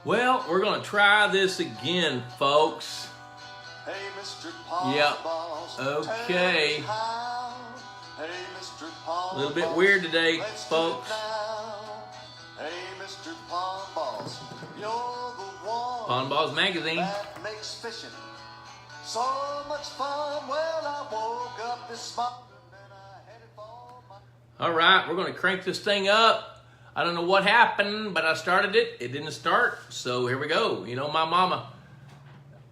Well, we're going to try this again, folks. Hey, Mr. Pond Yep. Boss, Okay. tell us how. Hey, Mr. Pond A little bit Boss, weird today, let's folks. do it now. Hey, Mr. Pond Boss, you're the one Pond Balls Magazine. that makes fishing so much fun. Well, I woke up this morning and I headed for my... All right, we're going to crank this thing up. I don't know what happened, but I started it. It didn't start, so here we go. You know, my mama,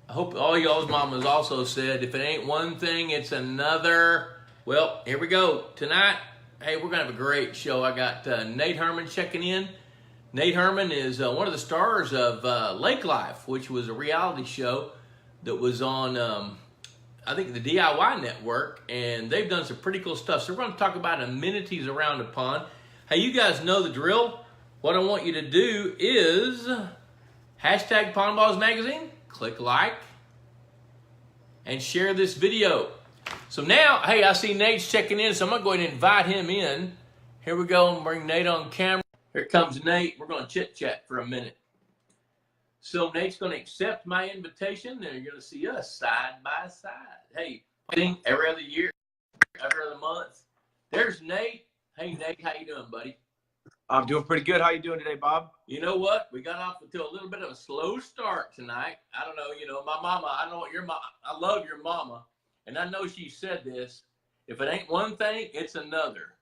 I hope all y'all's mamas also said, if it ain't one thing, it's another. Well, here we go. Tonight, hey, we're going to have a great show. I got Nate Herman checking in. Nate Herman is one of the stars of Lake Life, which was a reality show that was on, I think, the DIY network, and they've done some pretty cool stuff. So we're going to talk about amenities around the pond. Hey, you guys know the drill. What I want you to do is hashtag Pond Balls Magazine, click like, and share this video. So now, hey, I see Nate's checking in, so I'm going to go ahead and invite him in. Here we go, and bring Nate on camera. Here comes Nate. We're going to chit-chat for a minute. So Nate's going to accept my invitation, and you're going to see us side by side. Hey, every other year, every other month. There's Nate. Hey, Nate, how you doing, buddy? I'm doing pretty good. How you doing today, Bob? You know what? We got off to a little bit of a slow start tonight. I don't know, my mama, I know what your mama, I love your mama, and I know she said this, if it ain't one thing, it's another,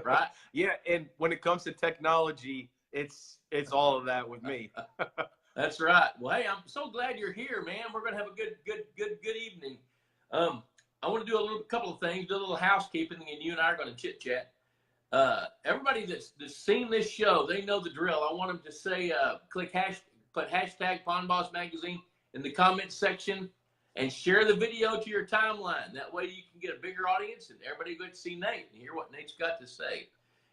right? Yeah, and when it comes to technology, it's all of that with me. That's right. Well, hey, I'm so glad you're here, man. We're gonna have a good evening. I want to do a couple of things, do a little housekeeping, and you and I are going to chit chat. Everybody that's seen this show, they know the drill. I want them to say, put hashtag Pond Boss Magazine in the comments section and share the video to your timeline. That way you can get a bigger audience and everybody gets to see Nate and hear what Nate's got to say.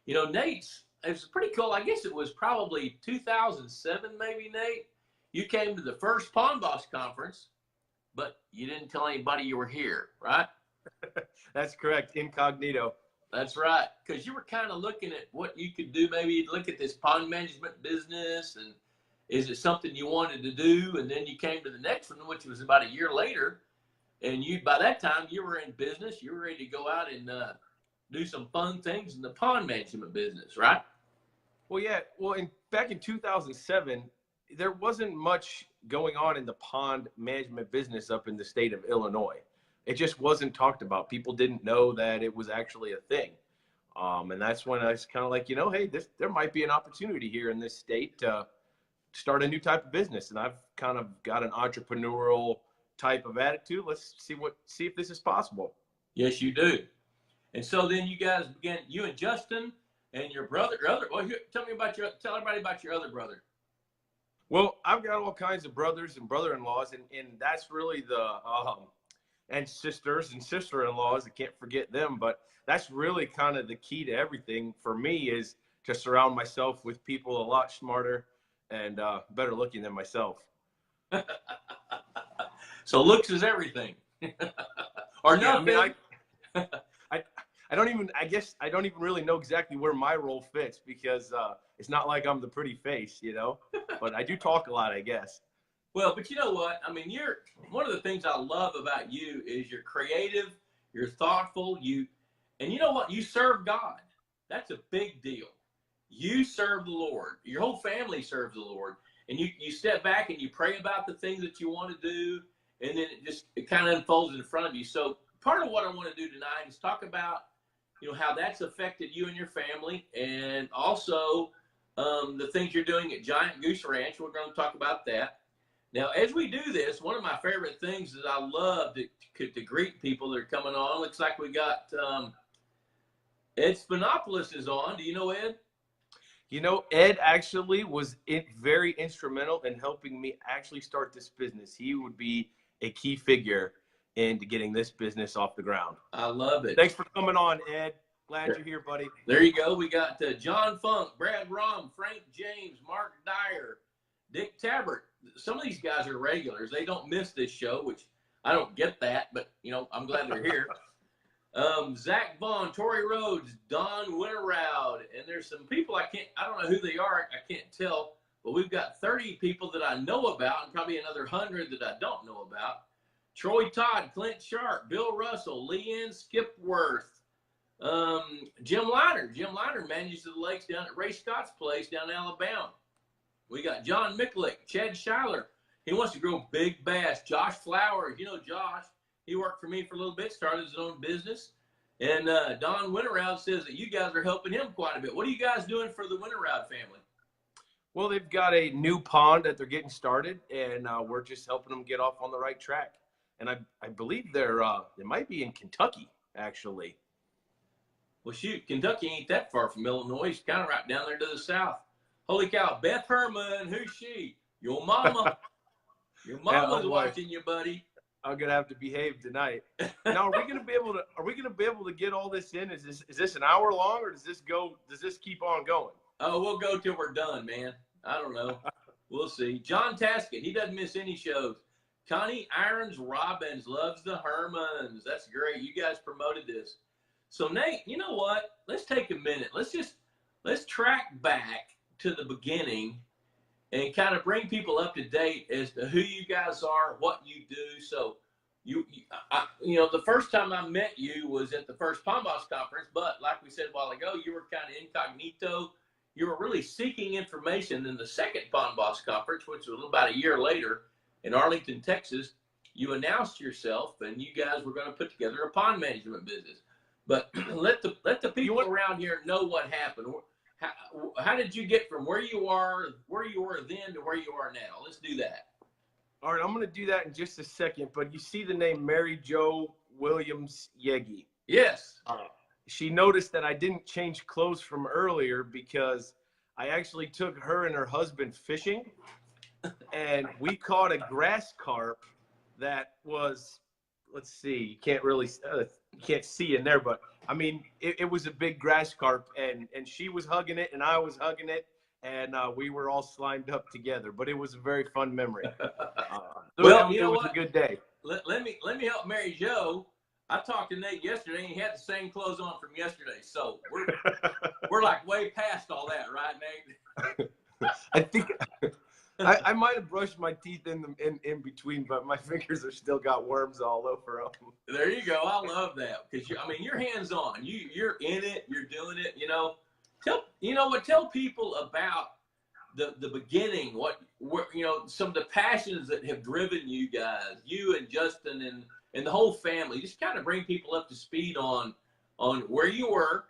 You know, it's pretty cool. I guess it was probably 2007, maybe, Nate. You came to the first Pond Boss conference, but you didn't tell anybody you were here, right? That's correct. Incognito. That's right, because you were kind of looking at what you could do. Maybe you'd look at this pond management business, and is it something you wanted to do? And then you came to the next one, which was about a year later, and by that time you were in business. You were ready to go out and do some fun things in the pond management business, right? Well, yeah. Well, back in 2007, there wasn't much going on in the pond management business up in the state of Illinois. It just wasn't talked about. People didn't know that it was actually a thing. And that's when I was kind of like, hey, there might be an opportunity here in this state to start a new type of business. And I've kind of got an entrepreneurial type of attitude. Let's see if this is possible. Yes, you do. And so then you guys began, you and Justin and your brother, well, tell everybody about your other brother. Well, I've got all kinds of brothers and brother-in-laws, and that's really and sisters and sister-in-laws. I can't forget them, but that's really kind of the key to everything for me, is to surround myself with people a lot smarter and better looking than myself. So looks is everything. Or nothing. Yeah, I don't even really know exactly where my role fits, because it's not like I'm the pretty face, but I do talk a lot, I guess. Well, but you know what? I mean, one of the things I love about you is you're creative, you're thoughtful, and you know what? You serve God. That's a big deal. You serve the Lord. Your whole family serves the Lord. And you step back and you pray about the things that you want to do, and then it kind of unfolds in front of you. So part of what I want to do tonight is talk about, how that's affected you and your family, and also the things you're doing at Giant Goose Ranch. We're going to talk about that. Now, as we do this, one of my favorite things is I love to greet people that are coming on. Looks like we got Ed Spinopoulos is on. Do you know Ed? Ed actually was very instrumental in helping me actually start this business. He would be a key figure into getting this business off the ground. I love it. Thanks for coming on, Ed. Glad you're here, buddy. There you go. We got John Funk, Brad Rom, Frank James, Mark Dyer, Dick Tabbert. Some of these guys are regulars. They don't miss this show, which I don't get that, but, I'm glad they're here. Zach Vaughn, Tori Rhodes, Don Winterroud, and there's some people I don't know who they are. I can't tell. but we've got 30 people that I know about and probably another 100 that I don't know about. Troy Todd, Clint Sharp, Bill Russell, Leanne Skipworth, Jim Liner. Jim Liner manages the lakes down at Ray Scott's place down in Alabama. We got John Micklick, Chad Schuyler. He wants to grow big bass. Josh Flowers, you know Josh. He worked for me for a little bit, started his own business. And Don Winterroud says that you guys are helping him quite a bit. What are you guys doing for the Winterroud family? Well, they've got a new pond that they're getting started, and we're just helping them get off on the right track. And I believe they might be in Kentucky, actually. Well, shoot, Kentucky ain't that far from Illinois. It's kind of right down there to the south. Holy cow, Beth Herman, who's she? Your mama. Your mama's watching you, buddy. I'm gonna have to behave tonight. Now, are we gonna be able to get all this in? Is this an hour long, or does this keep on going? Oh, we'll go till we're done, man. I don't know. We'll see. John Taskett, he doesn't miss any shows. Connie Irons Robbins loves the Hermans. That's great. You guys promoted this. So Nate, you know what? Let's take a minute. Let's track back to the beginning and kind of bring people up to date as to who you guys are, what you do. So you know, the first time I met you was at the first Pond Boss conference, but like we said a while ago, you were kind of incognito. You were really seeking information. In the second Pond Boss conference, which was about a year later in Arlington, Texas, you announced yourself and you guys were going to put together a pond management business. But let the people around here know what happened. How did you get from where you were then to where you are now? Let's do that. All right, I'm going to do that in just a second. But you see the name Mary Jo Williams Yegi? Yes. She noticed that I didn't change clothes from earlier because I actually took her and her husband fishing, and we caught a grass carp that was, let's see, you can't see in there, but I mean, it was a big grass carp, and she was hugging it, and I was hugging it, and we were all slimed up together. But it was a very fun memory. Well, it was a good day. Let me help Mary Jo. I talked to Nate yesterday, and he had the same clothes on from yesterday. So we're like way past all that, right, Nate? I think I might have brushed my teeth in between, but my fingers are still got worms all over them. There you go. I love that because you're hands on. You're in it. You're doing it. You know, tell people about the beginning. Some of the passions that have driven you guys, you and Justin and the whole family. Just kind of bring people up to speed on where you were,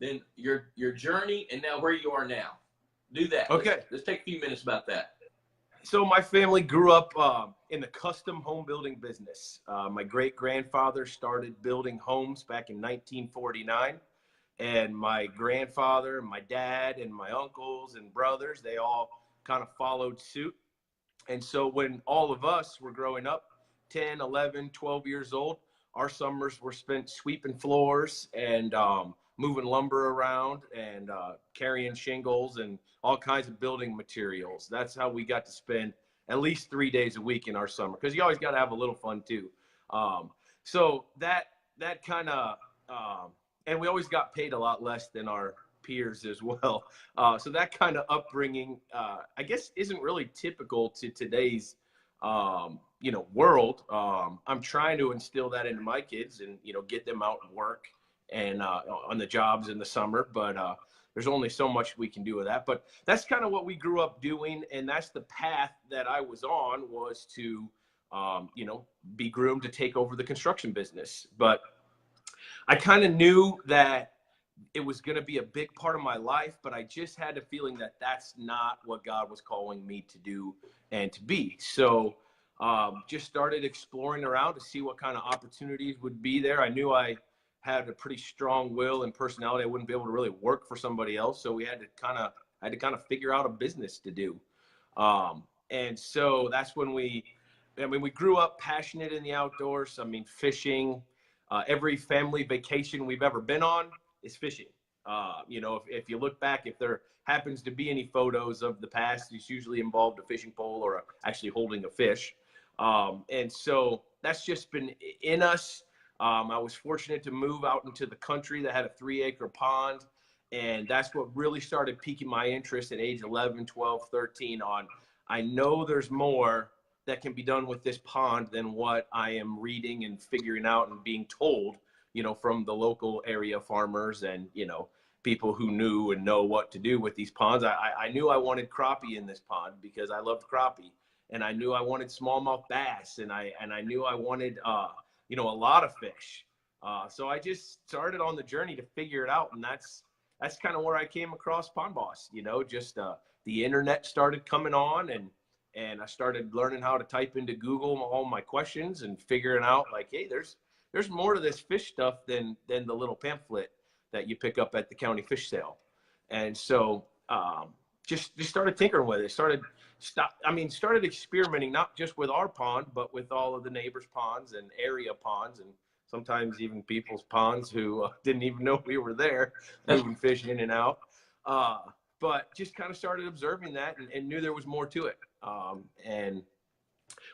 then your journey, and now where you are now. Do that. Okay. Let's take a few minutes about that. So my family grew up in the custom home building business. My great-grandfather started building homes back in 1949. And my grandfather, my dad, and my uncles and brothers, they all kind of followed suit. And so when all of us were growing up, 10, 11, 12 years old, our summers were spent sweeping floors and moving lumber around and carrying shingles and all kinds of building materials. That's how we got to spend at least 3 days a week in our summer, because you always got to have a little fun too. So that kind of, and we always got paid a lot less than our peers as well. So that kind of upbringing, I guess, isn't really typical to today's, world. I'm trying to instill that into my kids and, get them out and work and on the jobs in the summer, but there's only so much we can do with that. But that's kind of what we grew up doing, and that's the path that I was on, was to be groomed to take over the construction business. But I kind of knew that it was going to be a big part of my life, but I just had a feeling that that's not what God was calling me to do and to be. So just started exploring around to see what kind of opportunities would be there. I knew I had a pretty strong will and personality. I wouldn't be able to really work for somebody else. So we had to kind of figure out a business to do. And so that's when we grew up passionate in the outdoors. I mean, fishing, every family vacation we've ever been on is fishing. If you look back, if there happens to be any photos of the past, it's usually involved a fishing pole or actually holding a fish. And so that's just been in us. I was fortunate to move out into the country that had a 3-acre pond, And that's what really started piquing my interest at age 11, 12, 13 on, I know there's more that can be done with this pond than what I am reading and figuring out and being told, from the local area farmers and, people who knew and know what to do with these ponds. I knew I wanted crappie in this pond because I loved crappie, and I knew I wanted smallmouth bass, and I knew I wanted, a lot of fish. So I just started on the journey to figure it out. And that's kind of where I came across Pond Boss, just the internet started coming on, and I started learning how to type into Google all my questions and figuring out like, hey, there's more to this fish stuff than the little pamphlet that you pick up at the county fish sale. And so just started tinkering with it. Started experimenting, not just with our pond, but with all of the neighbors' ponds and area ponds, and sometimes even people's ponds who didn't even know we were there, moving fish in and out. But just kind of started observing that and knew there was more to it. And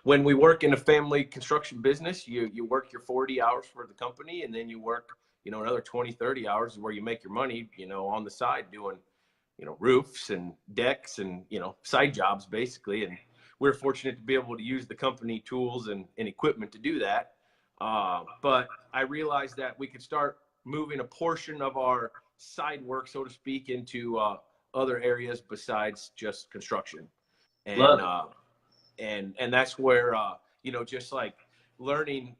when we work in a family construction business, you work your 40 hours for the company, and then you work, another 20, 30 hours where you make your money, on the side doing, roofs and decks and, side jobs basically. And we're fortunate to be able to use the company tools and equipment to do that. But I realized that we could start moving a portion of our side work, so to speak, into other areas besides just construction. And and that's where just like learning,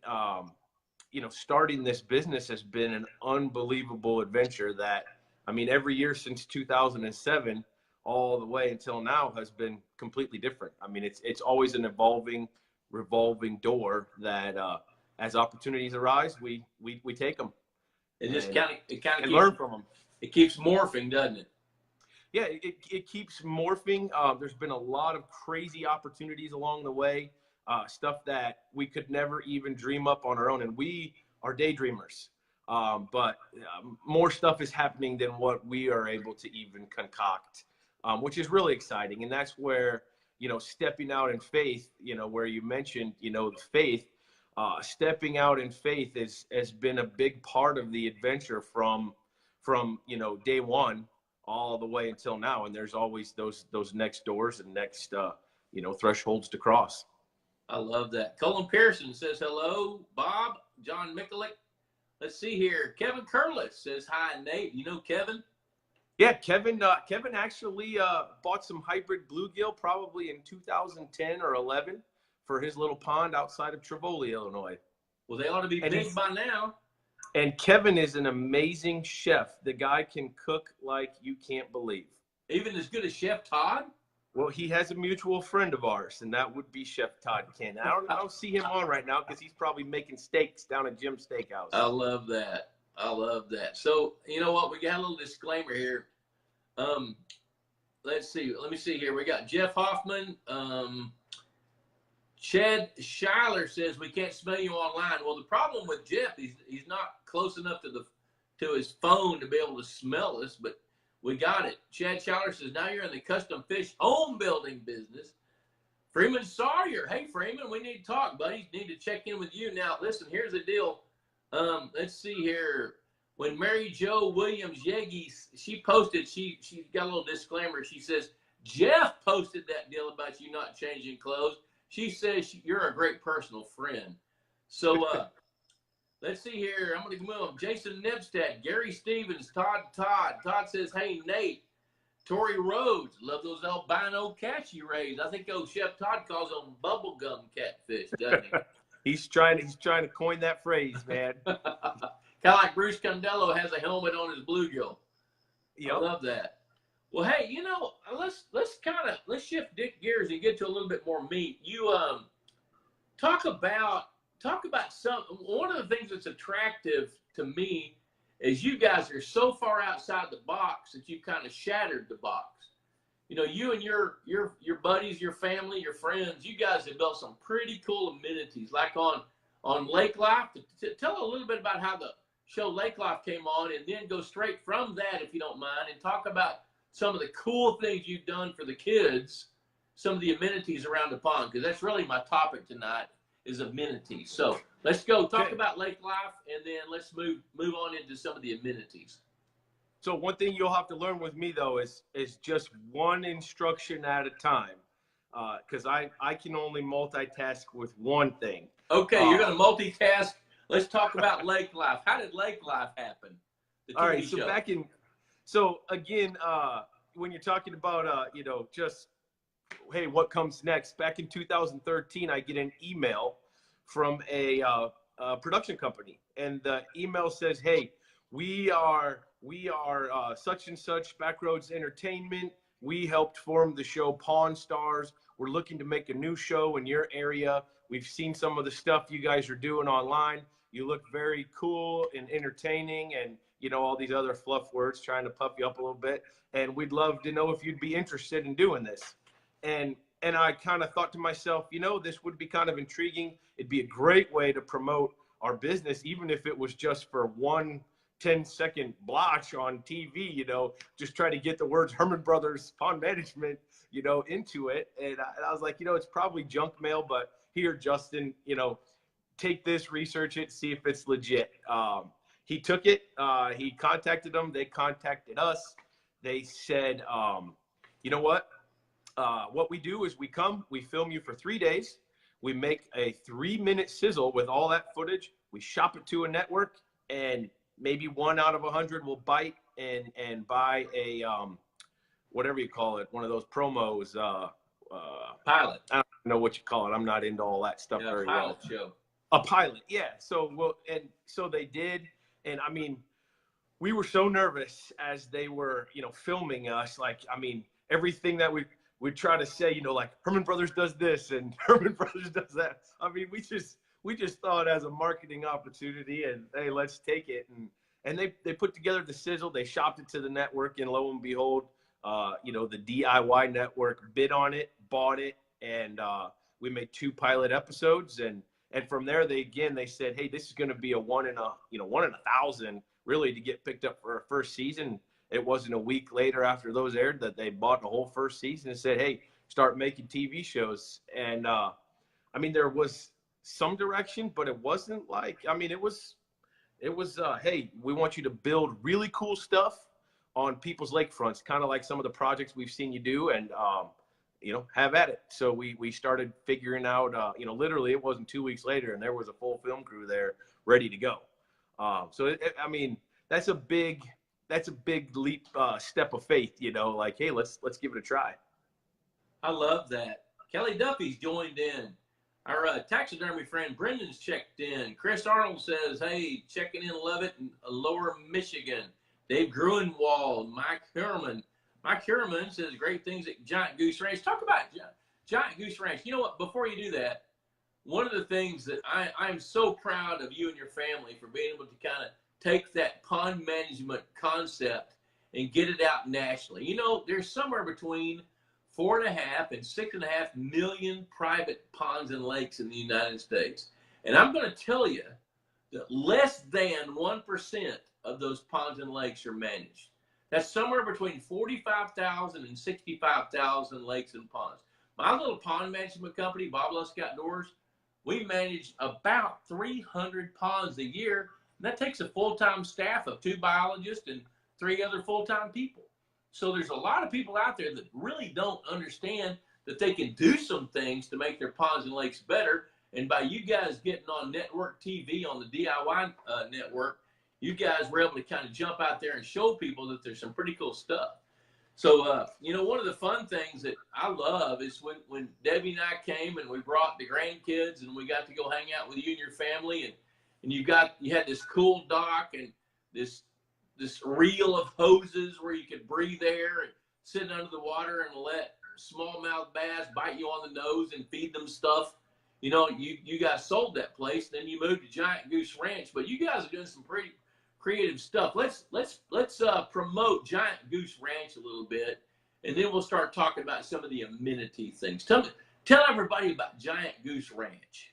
starting this business has been an unbelievable adventure that, every year since 2007 all the way until now has been completely different. It's always an revolving door that as opportunities arise, we take them. It just kind of learn from them. It keeps morphing, doesn't it? Yeah, it keeps morphing. There's been a lot of crazy opportunities along the way, stuff that we could never even dream up on our own. And we are daydreamers, but more stuff is happening than what we are able to even concoct, which is really exciting. And that's where, stepping out in faith, where you mentioned, the faith, stepping out in faith has been a big part of the adventure from day one all the way until now. And there's always those next doors and next thresholds to cross. I love that. Colin Pearson says hello. Bob, John Mikulik. Let's see here. Kevin Curlis says hi, Nate. You know Kevin? Yeah, Kevin actually bought some hybrid bluegill probably in 2010 or 11 for his little pond outside of Tivoli, Illinois. Well, they ought to be big by now. And Kevin is an amazing chef. The guy can cook like you can't believe. Even as good as Chef Todd? Well, he has a mutual friend of ours, and that would be Chef Todd Ken. I don't see him on right now because he's probably making steaks down at Jim's Steakhouse. I love that. So, you know what? We got a little disclaimer here. Let's see. Let me see here. We got Jeff Hoffman. Chad Schuyler says we can't smell you online. Well, the problem with Jeff, he's not close enough to his phone to be able to smell us, but we got it. Chad Schuyler says, now you're in the custom fish home building business. Freeman Sawyer. Hey, Freeman, we need to talk, buddy. Need to check in with you. Now, listen, here's the deal. Let's see here. When Mary Jo Williams Yegi, she posted, she got a little disclaimer. She says, Jeff posted that deal about you not changing clothes. She says you're a great personal friend. So let's see here. I'm going to come up. Jason Nebstad, Gary Stevens, Todd. Todd says, hey, Nate, Tori Rhodes, love those albino cats you raised. I think old Chef Todd calls them bubblegum catfish, doesn't he? He's trying to coin that phrase, man. Kind of like Bruce Condello has a helmet on his bluegill. Yep. I love that. Well, hey, let's shift gears and get to a little bit more meat. You talk about one of the things that's attractive to me is you guys are so far outside the box that you kind of shattered the box. You and your buddies, your family, your friends, you guys have built some pretty cool amenities, like on Lake Life. Tell a little bit about how the show Lake Life came on, and then go straight from that, if you don't mind, and talk about some of the cool things you've done for the kids, some of the amenities around the pond, because that's really my topic tonight is amenities. So let's go talk about Lake Life, and then let's move on into some of the amenities. So one thing you'll have to learn with me though is just one instruction at a time, because I can only multitask with one thing. Okay, you're going to multitask. Let's talk about lake life. How did lake life happen? The TV All right, show. So again, when you're talking about just hey, what comes next? Back in 2013, I get an email from a production company, and the email says, "Hey, we are such and such Backroads Entertainment. We helped form the show Pawn Stars. We're looking to make a new show in your area. We've seen some of the stuff you guys are doing online. You look very cool and entertaining, and all these other fluff words trying to puff you up a little bit. And we'd love to know if you'd be interested in doing this." And I kind of thought to myself, this would be kind of intriguing. It'd be a great way to promote our business, even if it was just for 1 10-second blotch on TV, just try to get the words Herman Brothers Pond Management, into it. And I was like, it's probably junk mail, but here, Justin, take this, research it, see if it's legit. He took it. He contacted them. They contacted us. They said, you know what? What we do is we film you for 3 days. We make a 3-minute sizzle with all that footage. We shop it to a network, and maybe 1 out of 100 will bite and buy a, whatever you call it, one of those promos. Pilot. I don't know what you call it. I'm not into all that stuff very well. Show. A pilot, yeah. So they did, and I mean, we were so nervous as they were, filming us. Like, I mean, everything that we'd try to say, like Herman Brothers does this and Herman Brothers does that. I mean, we just thought as a marketing opportunity, and hey, let's take it. And they put together the sizzle. They shopped it to the network, and lo and behold, the DIY network bid on it, bought it, and we made 2 pilot episodes. And from there, they said, hey, this is going to be a 1 in 1,000, really, to get picked up for our first season. It wasn't a week later after those aired that they bought the whole first season and said, hey, start making TV shows. And I mean, there was some direction, but it wasn't like, I mean, it was hey, we want you to build really cool stuff on people's lakefronts, kind of like some of the projects we've seen you do, and have at it. So we started figuring out, literally it wasn't 2 weeks later, and there was a full film crew there ready to go. I mean, that's a big leap, step of faith, like, hey, let's give it a try. I love that. Kelly Duffy's joined in. Our taxidermy friend Brendan's checked in. Chris Arnold says, hey, checking in Levitt in Lower Michigan. Dave Gruenwald, Mike Herman. Mike Herman says great things at Giant Goose Ranch. Talk about Giant Goose Ranch. You know what? Before you do that, one of the things that I'm so proud of you and your family for being able to kind of take that pond management concept and get it out nationally. There's somewhere between 4.5 and 6.5 million private ponds and lakes in the United States. And I'm going to tell you that less than 1% of those ponds and lakes are managed. That's somewhere between 45,000 and 65,000 lakes and ponds. My little pond management company, Bob Lusk Outdoors, we manage about 300 ponds a year. And that takes a full-time staff of 2 biologists and 3 other full-time people. So there's a lot of people out there that really don't understand that they can do some things to make their ponds and lakes better. And by you guys getting on network TV on the DIY network, you guys were able to kind of jump out there and show people that there's some pretty cool stuff. So, one of the fun things that I love is when Debbie and I came and we brought the grandkids and we got to go hang out with you and your family, and you had this cool dock and this reel of hoses where you could breathe air and sit under the water and let smallmouth bass bite you on the nose and feed them stuff. You guys sold that place, then you moved to Giant Goose Ranch, but you guys are doing some pretty creative stuff. Let's promote Giant Goose Ranch a little bit, and then we'll start talking about some of the amenity things. Tell everybody about Giant Goose Ranch.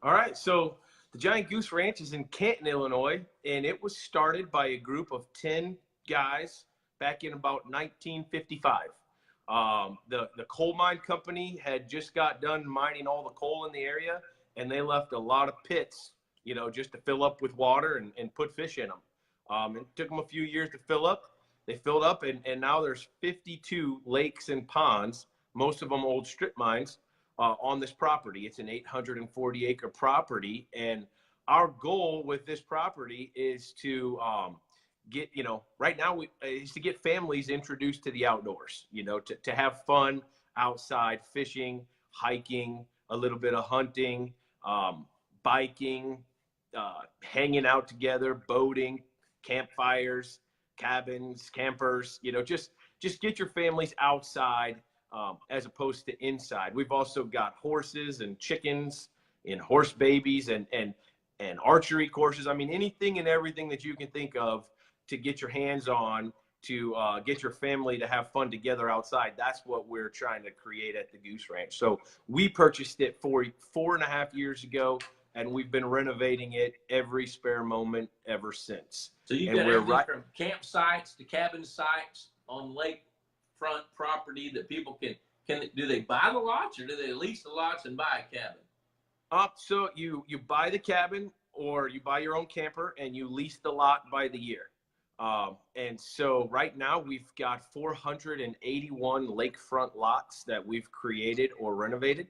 All right, so the Giant Goose Ranch is in Canton, Illinois, and it was started by a group of 10 guys back in about 1955. The coal mine company had just got done mining all the coal in the area, and they left a lot of pits, just to fill up with water and put fish in them. It took them a few years to fill up. They filled up, and now there's 52 lakes and ponds, most of them old strip mines, on this property. It's an 840-acre property, and our goal with this property is to get, right now is to get families introduced to the outdoors, to have fun outside, fishing, hiking, a little bit of hunting, biking, hanging out together, boating, campfires, cabins, campers, just get your families outside as opposed to inside. We've also got horses and chickens and horse babies and archery courses. I mean, anything and everything that you can think of to get your hands on, to get your family to have fun together outside. That's what we're trying to create at the Goose Ranch. So we purchased it 4.5 years ago, and we've been renovating it every spare moment ever since. So you've got everything from campsites to cabin sites on lakefront property that people can do they buy the lots, or do they lease the lots and buy a cabin? So you buy the cabin, or you buy your own camper and you lease the lot by the year. And so right now we've got 481 lakefront lots that we've created or renovated.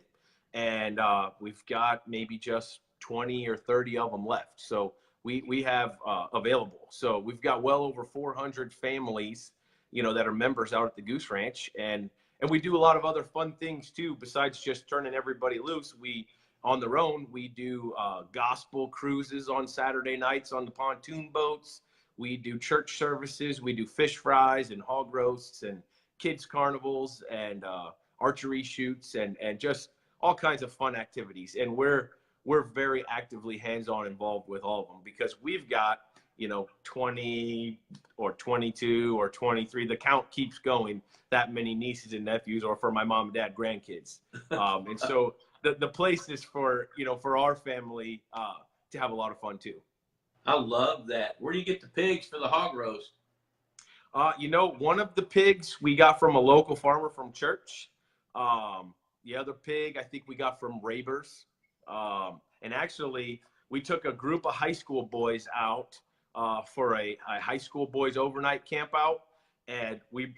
And we've got maybe just 20 or 30 of them left. So we have available. So we've got well over 400 families, that are members out at the Goose Ranch. And we do a lot of other fun things too, besides just turning everybody loose. On their own, we do gospel cruises on Saturday nights on the pontoon boats. We do church services. We do fish fries and hog roasts and kids carnivals and archery shoots and just all kinds of fun activities. And we're very actively hands-on involved with all of them, because we've got 20 or 22 or 23. The count keeps going. That many nieces and nephews, or for my mom and dad, grandkids. And so the place is for our family to have a lot of fun too. I love that. Where do you get the pigs for the hog roast? One of the pigs we got from a local farmer from church. The other pig I think we got from Rabers. And actually, we took a group of high school boys out for a high school boys overnight camp out. And we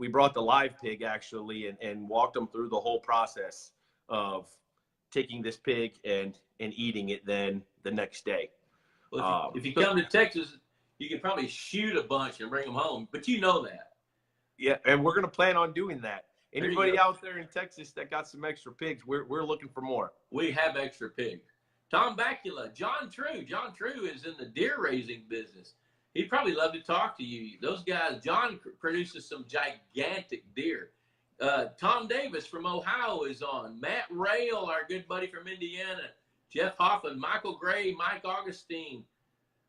brought the live pig actually and walked them through the whole process of taking this pig and eating it then the next day. Well, if you come to Texas, you can probably shoot a bunch and bring them home, but you know that. Yeah, and we're going to plan on doing that. Anybody out there in Texas that got some extra pigs, we're looking for more. We have extra pigs. Tom Bakula, John True. John True is in the deer raising business. He'd probably love to talk to you. Those guys, John produces some gigantic deer. Tom Davis from Ohio is on. Matt Rail, our good buddy from Indiana. Jeff Hoffman, Michael Gray, Mike Augustine.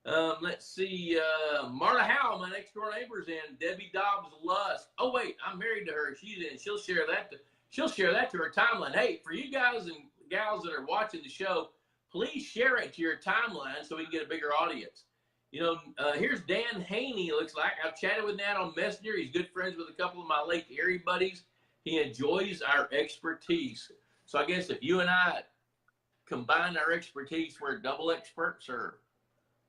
Let's see, Marla Howe, my next door neighbor's in. Debbie Dobbs Lusk. Oh wait, I'm married to her. She's in. She'll share that to her timeline. Hey, for you guys and gals that are watching the show, please share it to your timeline so we can get a bigger audience. Here's Dan Haney. Looks like I've chatted with Nat on Messenger. He's good friends with a couple of my Lake Erie buddies. He enjoys our expertise. So I guess if you and I combine our expertise, we're double experts, or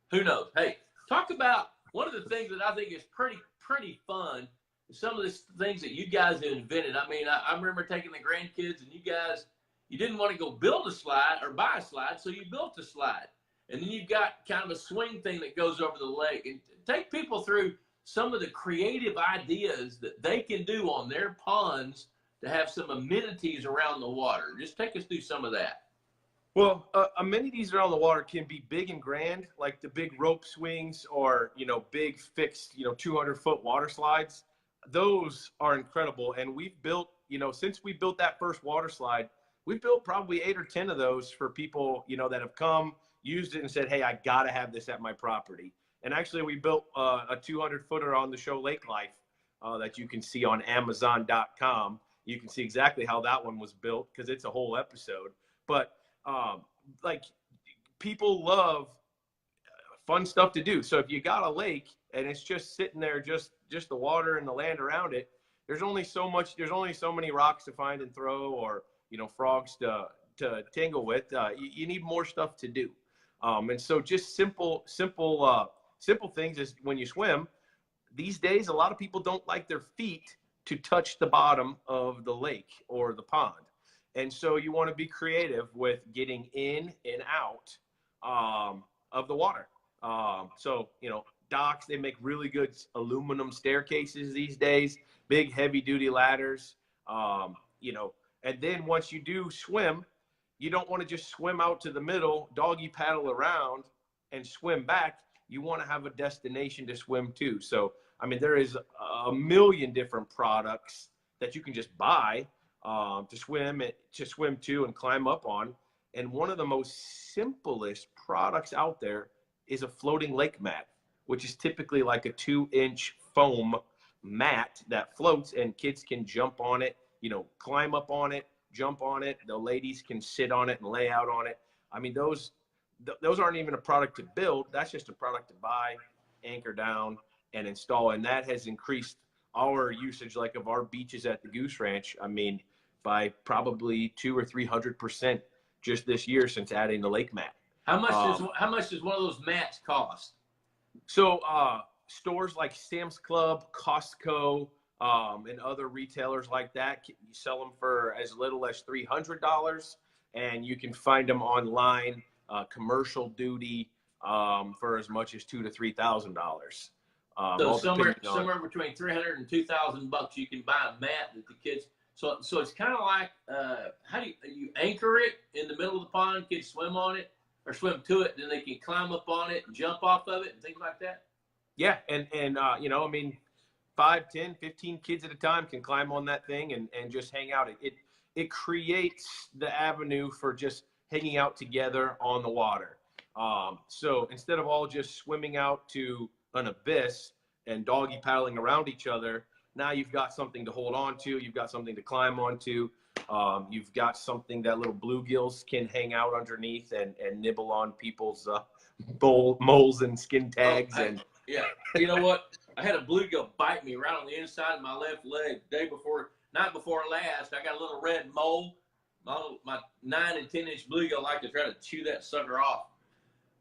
who knows? Hey, talk about one of the things that I think is pretty fun. Some of the things that you guys have invented. I mean, I remember taking the grandkids, and you didn't want to go build a slide or buy a slide, so you built a slide. And then you've got kind of a swing thing that goes over the lake. And take people through some of the creative ideas that they can do on their ponds to have some amenities around the water. Just take us through some of that. Well, amenities around the water can be big and grand, like the big rope swings or, big fixed, 200-foot water slides. Those are incredible. And we've built, since we built that first water slide, we've built probably 8 or 10 of those for people, that have come, used it and said, hey, I got to have this at my property. And actually, we built a 200-footer on the show Lake Life that you can see on Amazon.com. You can see exactly how that one was built because it's a whole episode. But people love fun stuff to do. So if you got a lake and it's just sitting there, just the water and the land around it, there's only so many rocks to find and throw, or, frogs to tangle with. You need more stuff to do. And so just simple simple things is when you swim, these days, a lot of people don't like their feet to touch the bottom of the lake or the pond. And so you want to be creative with getting in and out of the water. So, you know, docks, they make really good aluminum staircases these days, big heavy duty ladders, you know, and then once you do swim, you don't want to just swim out to the middle, doggy paddle around and swim back. You want to have a destination to swim to. So, I mean, there is a million different products that you can just buy to swim to and climb up on. And one of the most simplest products out there is a floating lake mat, which is typically like a 2-inch foam mat that floats, and kids can jump on it, you know, climb up on it, jump on it. The ladies can sit on it and lay out on it. I mean, those aren't even a product to build. That's just a product to buy, anchor down, and install. And that has increased our usage, like of our beaches at the Goose Ranch, I mean, by probably 200 or 300% just this year since adding the lake mat. How much does one of those mats cost? So stores like Sam's Club, Costco, and other retailers like that, you sell them for as little as $300, and you can find them online, commercial duty, for as much as $2,000 to $3,000. So somewhere between $300 and $2,000 you can buy a mat that the kids. So it's kind of like how do you anchor it in the middle of the pond? Kids swim on it or swim to it, then they can climb up on it and jump off of it and things like that. Yeah, and you know, I mean, 5, 10, 15 kids at a time can climb on that thing and just hang out. It creates the avenue for just hanging out together on the water. So instead of all just swimming out to an abyss and doggy paddling around each other, now you've got something to hold on to. You've got something to climb onto. You've got something that little bluegills can hang out underneath and nibble on people's moles and skin tags. Yeah, you know what? I had a bluegill bite me right on the inside of my left leg night before last. I got a little red mole. My 9 and 10-inch bluegill like to try to chew that sucker off.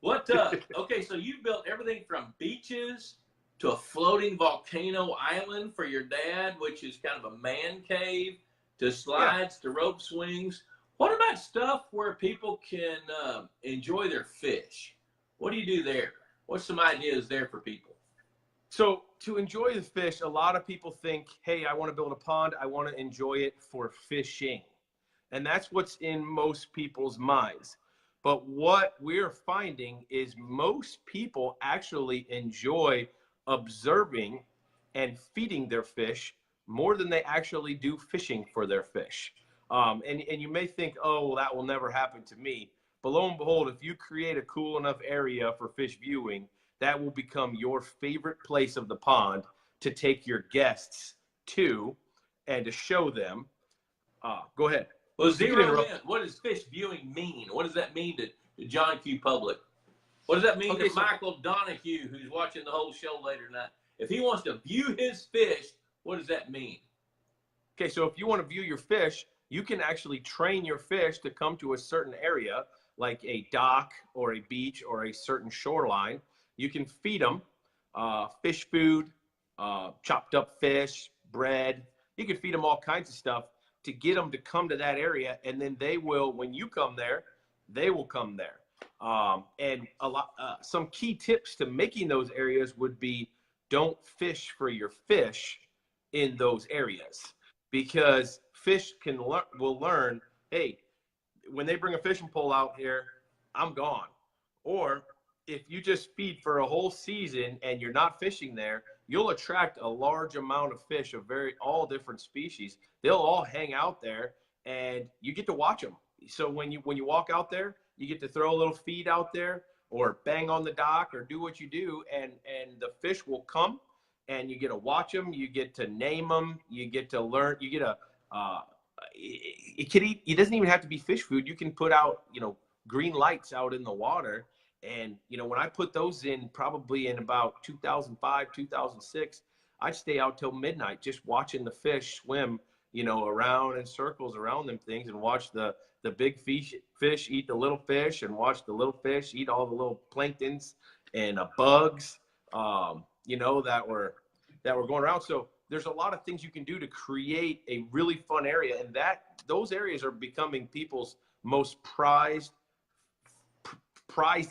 What? Okay, so you built everything from beaches to a floating volcano island for your dad, which is kind of a man cave, to slides, to rope swings. What about stuff where people can enjoy their fish? What do you do there? What's some ideas there for people? So to enjoy the fish, a lot of people think, hey, I want to build a pond. I want to enjoy it for fishing. And that's what's in most people's minds. But what we're finding is most people actually enjoy observing and feeding their fish more than they actually do fishing for their fish. And you may think, oh, well, that will never happen to me. But lo and behold, if you create a cool enough area for fish viewing, that will become your favorite place of the pond to take your guests to and to show them. Go ahead. Well, zero in. What does fish viewing mean? What does that mean to John Q. Public? What does that mean to Michael Donahue, who's watching the whole show later tonight? If he wants to view his fish, what does that mean? Okay, so if you want to view your fish, you can actually train your fish to come to a certain area, like a dock or a beach or a certain shoreline. You can feed them fish food, chopped up fish, bread. You can feed them all kinds of stuff to get them to come to that area, and then they will, when you come there, they will come there. And some key tips to making those areas would be, don't fish for your fish in those areas, because fish will learn, hey, when they bring a fishing pole out here, I'm gone. Or if you just feed for a whole season and you're not fishing there, you'll attract a large amount of fish of all different species. They'll all hang out there, and you get to watch them. So when you walk out there, you get to throw a little feed out there or bang on the dock or do what you do, and the fish will come, and you get to watch them. You get to name them. You get to learn. You get a it doesn't even have to be fish food. You can put out, green lights out in the water. And, when I put those in, probably in about 2005, 2006, I'd stay out till midnight just watching the fish swim, around in circles around them things, and watch the big fish eat the little fish, and watch the little fish eat all the little planktons and bugs. you know, that were going around. So there's a lot of things you can do to create a really fun area, and those areas are becoming people's most prized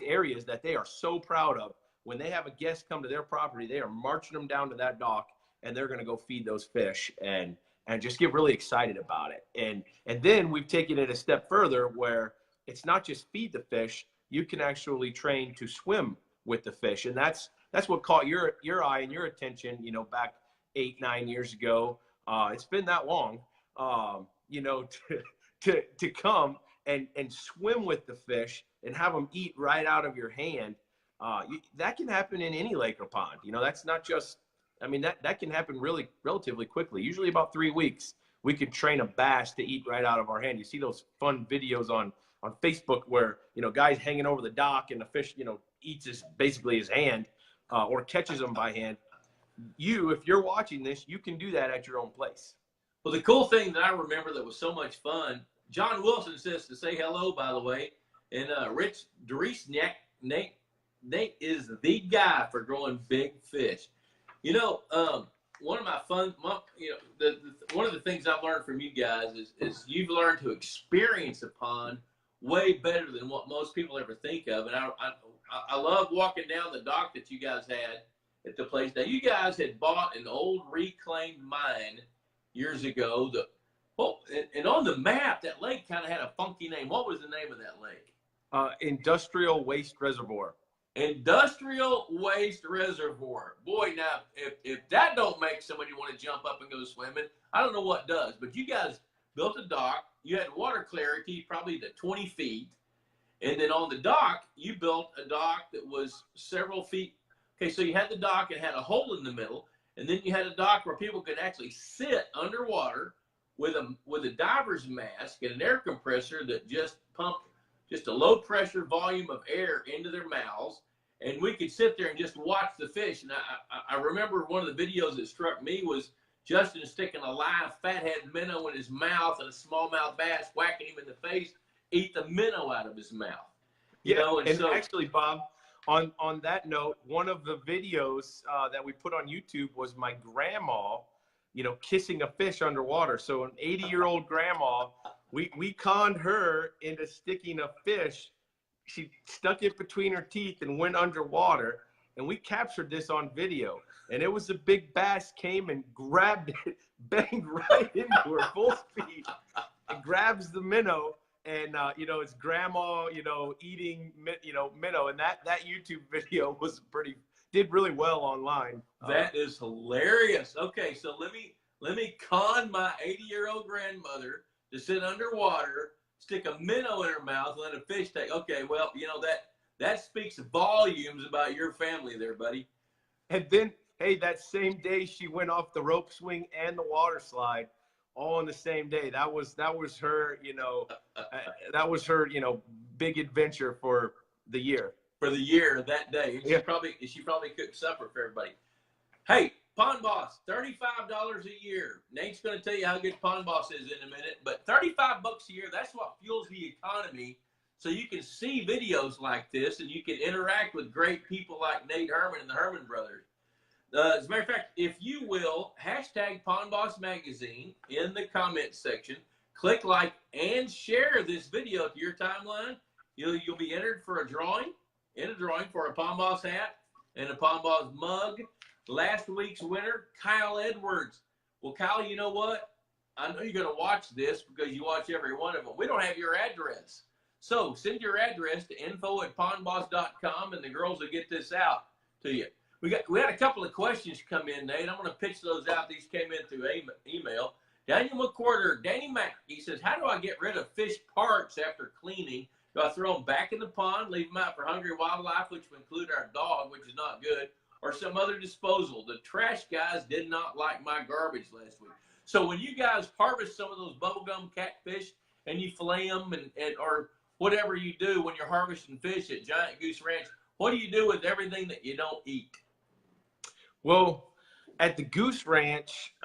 areas that they are so proud of. When they have a guest come to their property, they are marching them down to that dock, and they're going to go feed those fish and just get really excited about it. And then we've taken it a step further where it's not just feed the fish, you can actually train to swim with the fish. And that's what caught your eye and your attention, you know, back 8-9 years ago. It's been that long, you know, to come and swim with the fish and have them eat right out of your hand. That can happen in any lake or pond. You know, that's not just, I mean, that can happen relatively quickly. Usually about 3 weeks, we can train a bass to eat right out of our hand. You see those fun videos on Facebook where, you know, guys hanging over the dock and the fish, you know, eats basically his hand, or catches them by hand. If you're watching this, you can do that at your own place. Well, the cool thing that I remember that was so much fun, John Wilson says to say hello, by the way, and Rich Dresniak, Nate is the guy for growing big fish. You know, one of my one of the things I've learned from you guys is you've learned to experience a pond way better than what most people ever think of. And I love walking down the dock that you guys had at the place. Now, you guys had bought an old reclaimed mine years ago. And on the map, that lake kind of had a funky name. What was the name of that lake? Industrial Waste Reservoir. Industrial Waste Reservoir. Boy, now, if that don't make somebody want to jump up and go swimming, I don't know what does. But you guys built a dock. You had water clarity probably to 20 feet. And then on the dock, you built a dock that was several feet. Okay, so you had the dock and had a hole in the middle. And then you had a dock where people could actually sit underwater with a diver's mask and an air compressor that just pumped just a low pressure volume of air into their mouths. And we could sit there and just watch the fish. And I remember one of the videos that struck me was Justin sticking a live fathead minnow in his mouth and a smallmouth bass whacking him in the face, eat the minnow out of his mouth. You know, and so actually, Bob, on that note, one of the videos that we put on YouTube was my grandma, you know, kissing a fish underwater. So an 80-year-old grandma, we conned her into sticking a fish. She stuck it between her teeth and went underwater, and we captured this on video. And it was a big bass came and grabbed it, banged right into her full speed, and grabs the minnow. And, you know, it's grandma, you know, eating, you know, minnow. And that YouTube video did really well online. That is hilarious. Okay, so let me con my 80-year-old grandmother to sit underwater, stick a minnow in her mouth, and let a fish take. Okay, well, you know, that speaks volumes about your family there, buddy. And then, hey, that same day she went off the rope swing and the water slide, all on the same day. That was her, you know, big adventure for the year. For the year that day. She probably cooked supper for everybody. Hey, Pond Boss, $35 a year. Nate's going to tell you how good Pond Boss is in a minute, but $35 a year, that's what fuels the economy. So you can see videos like this and you can interact with great people like Nate Herman and the Herman brothers. As a matter of fact, if you will, hashtag Pond Boss Magazine in the comments section, click like and share this video to your timeline. You'll be entered for a drawing for a Pond Boss hat and a Pond Boss mug. Last week's winner, Kyle Edwards. Well, Kyle, you know what? I know you're going to watch this because you watch every one of them. We don't have your address. So send your address to info@pondboss.com and the girls will get this out to you. We had a couple of questions come in, Nate. I'm going to pitch those out. These came in through email. Daniel McQuarter, Danny Mack, he says, how do I get rid of fish parts after cleaning? Do I throw them back in the pond, leave them out for hungry wildlife, which would include our dog, which is not good, or some other disposal? The trash guys did not like my garbage last week. So when you guys harvest some of those bubblegum catfish and you fillet them or whatever you do when you're harvesting fish at Giant Goose Ranch, what do you do with everything that you don't eat? Well, at the Goose Ranch,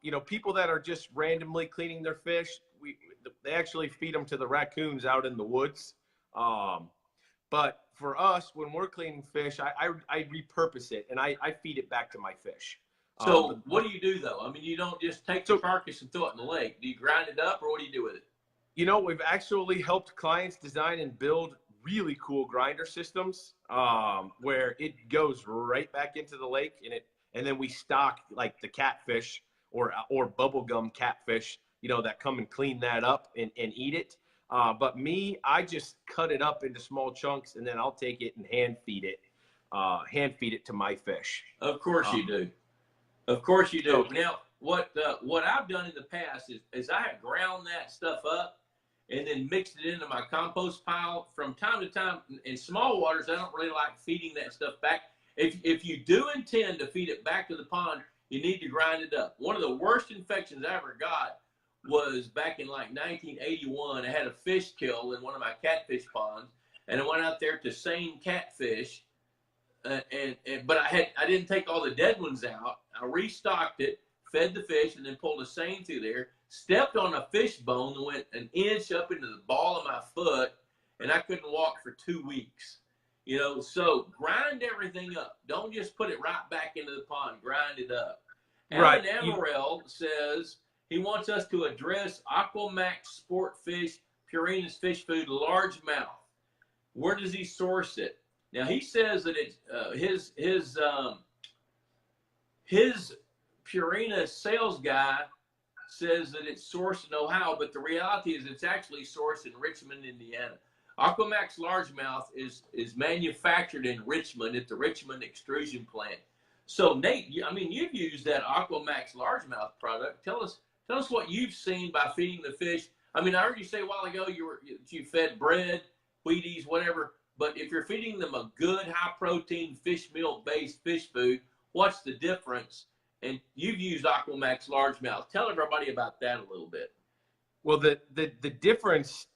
you know, people that are just randomly cleaning their fish, they actually feed them to the raccoons out in the woods. But for us, when we're cleaning fish, I repurpose it and I feed it back to my fish. So what do you do though? I mean, you don't just take the carcass and throw it in the lake. Do you grind it up, or what do you do with it? You know, we've actually helped clients design and build really cool grinder systems where it goes right back into the lake, and then we stock like the catfish or bubblegum catfish, you know, that come and clean that up and eat it. But me, I just cut it up into small chunks, and then I'll take it and hand feed it to my fish. Of course you do. Of course you do. Now, what I've done in the past is I have ground that stuff up and then mixed it into my compost pile. From time to time, in small waters, I don't really like feeding that stuff back. If you do intend to feed it back to the pond, you need to grind it up. One of the worst infections I ever got was back in like 1981. I had a fish kill in one of my catfish ponds, and I went out there to seine catfish, but I didn't take all the dead ones out. I restocked it, fed the fish, and then pulled a seine through there. Stepped on a fish bone that went an inch up into the ball of my foot, and I couldn't walk for 2 weeks. You know, so grind everything up. Don't just put it right back into the pond. Grind it up. Right. Alan Amaral says he wants us to address Aquamax Sportfish Purina's fish food largemouth. Where does he source it? Now he says that it's his Purina sales guy says that it's sourced in Ohio, but the reality is it's actually sourced in Richmond, Indiana. Aquamax largemouth is manufactured in Richmond at the Richmond extrusion plant. So Nate, I mean, you've used that Aquamax largemouth product. Tell us what you've seen by feeding the fish. I mean, I heard you say a while ago you fed bread, Wheaties, whatever. But if you're feeding them a good high protein fish meal based fish food, what's the difference? And you've used Aquamax largemouth. Tell everybody about that a little bit. Well, the difference